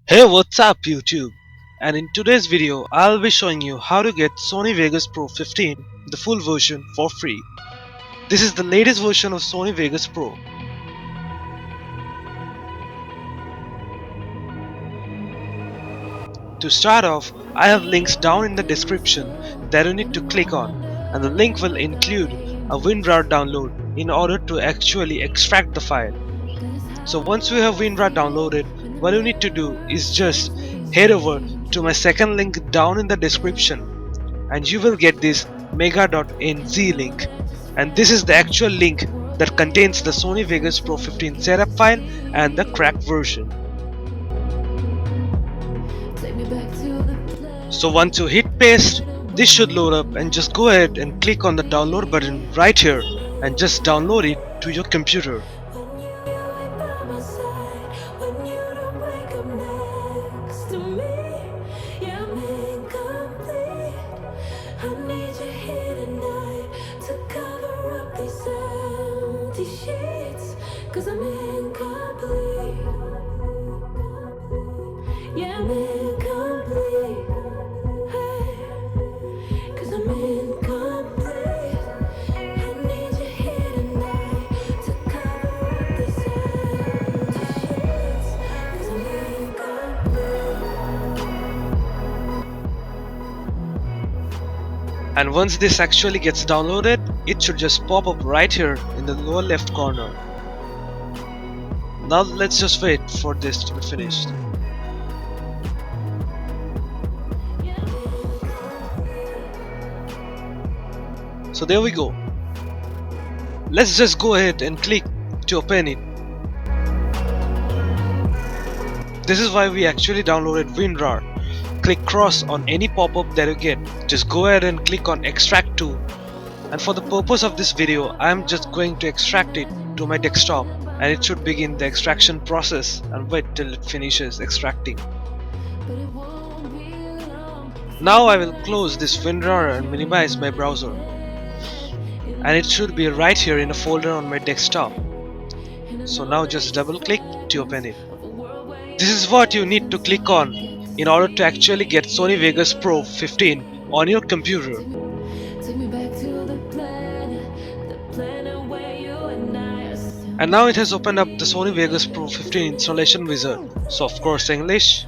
Hey, what's up YouTube? And in today's video I'll be showing you how to get Sony Vegas Pro 15, the full version, for free. This is the latest version of Sony Vegas Pro. To start off, I have links down in the description that you need to click on, and the link will include a WinRAR download in order to actually extract the file. So once you have WinRAR downloaded, what you need to do is just head over to my second link down in the description and you will get this mega.nz link, and this is the actual link that contains the Sony Vegas Pro 15 setup file and the cracked version. So once you hit paste, this should load up, and just go ahead and click on the download button right here and just download it to your computer. And once this actually gets downloaded, it should just pop up right here in the lower left corner. Now let's just wait for this to be finished. So there we go. Let's just go ahead and click to open it. This is why we actually downloaded WinRAR. Click cross on any pop-up that you get. Just go ahead and click on extract to, and for the purpose of this video I am just going to extract it to my desktop, and it should begin the extraction process and wait till it finishes extracting. Now I will close this WinRAR and minimize my browser, and it should be right here in a folder on my desktop. So now just double click to open it. This is what you need to click on in order to actually get Sony Vegas Pro 15 on your computer. And now it has opened up the Sony Vegas Pro 15 installation wizard. So of course English,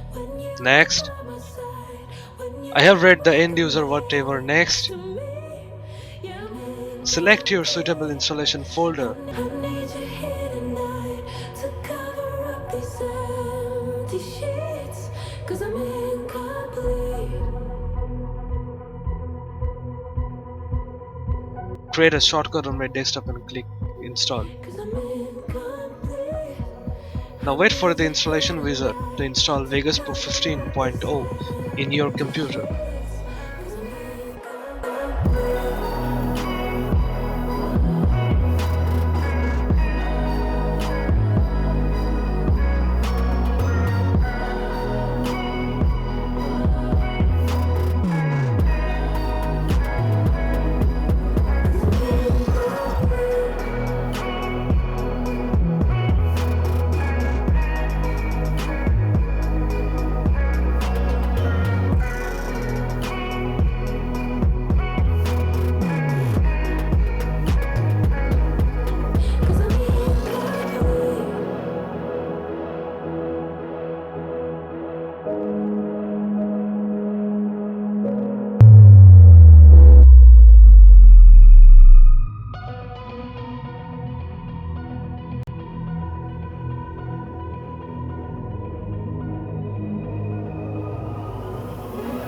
next. I have read the end user whatever, next. Select your suitable installation folder. Create a shortcut on my desktop and click install. Now wait for the installation wizard to install Vegas Pro 15.0 in your computer.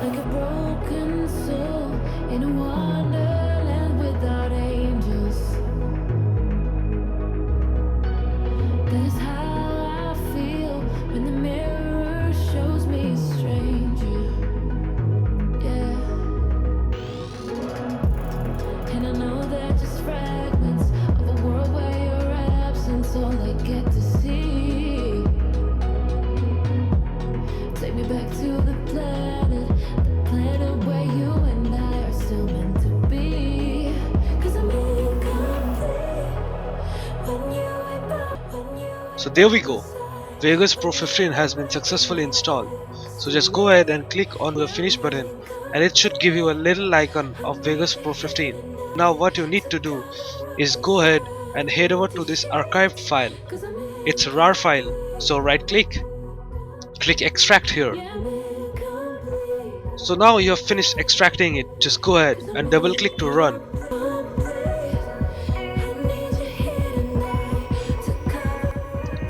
Like a broken soul in a wonderland without angels. That is how I feel when the mirror shows me a stranger. Yeah. And I know they're just fragments of a world where your absence all I get to see. Take me back to the planet where you and I are still meant to be. 'Cause I'm incomplete when you ain't by. So there we go. Vegas Pro 15 has been successfully installed. So just go ahead and click on the finish button and it should give you a little icon of Vegas Pro 15. Now what you need to do is go ahead and head over to this archived file. It's a RAR file, so right click extract here. So now you have finished extracting it, just go ahead and double click to run.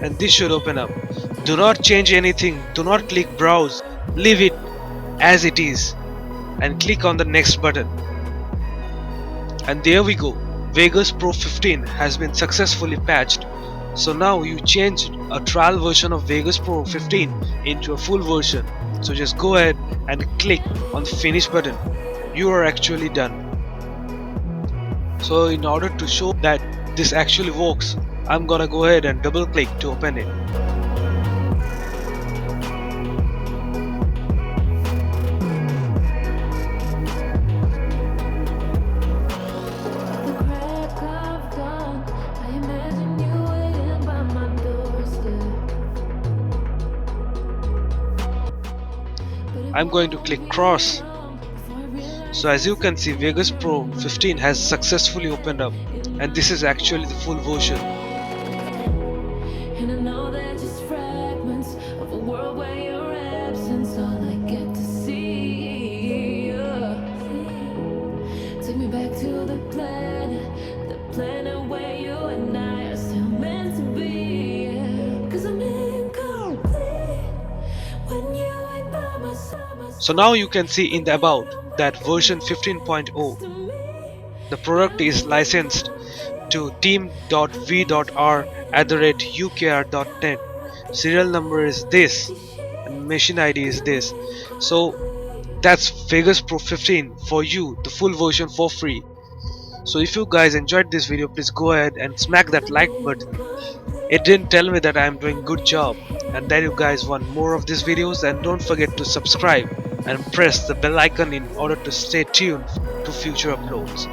And this should open up. Do not change anything, do not click browse, leave it as it is and click on the next button. And there we go, Vegas Pro 15 has been successfully patched. So now you changed a trial version of Vegas Pro 15 into a full version. So just go ahead and click on the finish button. You are actually done. So in order to show that this actually works, I'm gonna go ahead and double click to open it. I'm going to click cross. So as you can see, Vegas Pro 15 has successfully opened up, and this is actually the full version. And I know they're just fragments of a world where your absence all I get to see. Take me back to the planet where you and I are still meant to be. Cause I'm incomplete when you ain't by my side. So now you can see in the about that version 15.0, the product is licensed to team.v.r@ukr.net. Serial number is this and machine ID is this. So that's Vegas Pro 15 for you, the full version for free. So if you guys enjoyed this video, please go ahead and smack that like button. It didn't tell me that I am doing good job and that you guys want more of these videos, and don't forget to subscribe and press the bell icon in order to stay tuned to future uploads.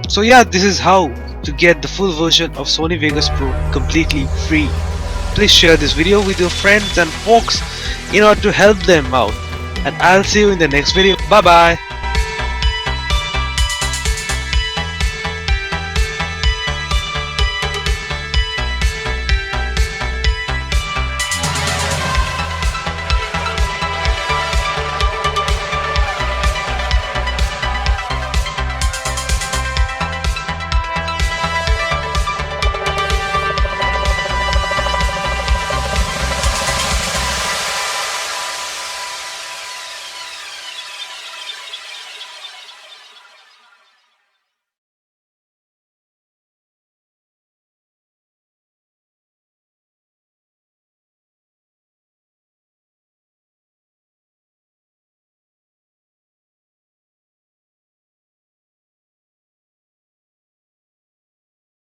So yeah, this is how to get the full version of Sony Vegas Pro completely free. Please share this video with your friends and folks in order to help them out. And I'll see you in the next video. Bye bye.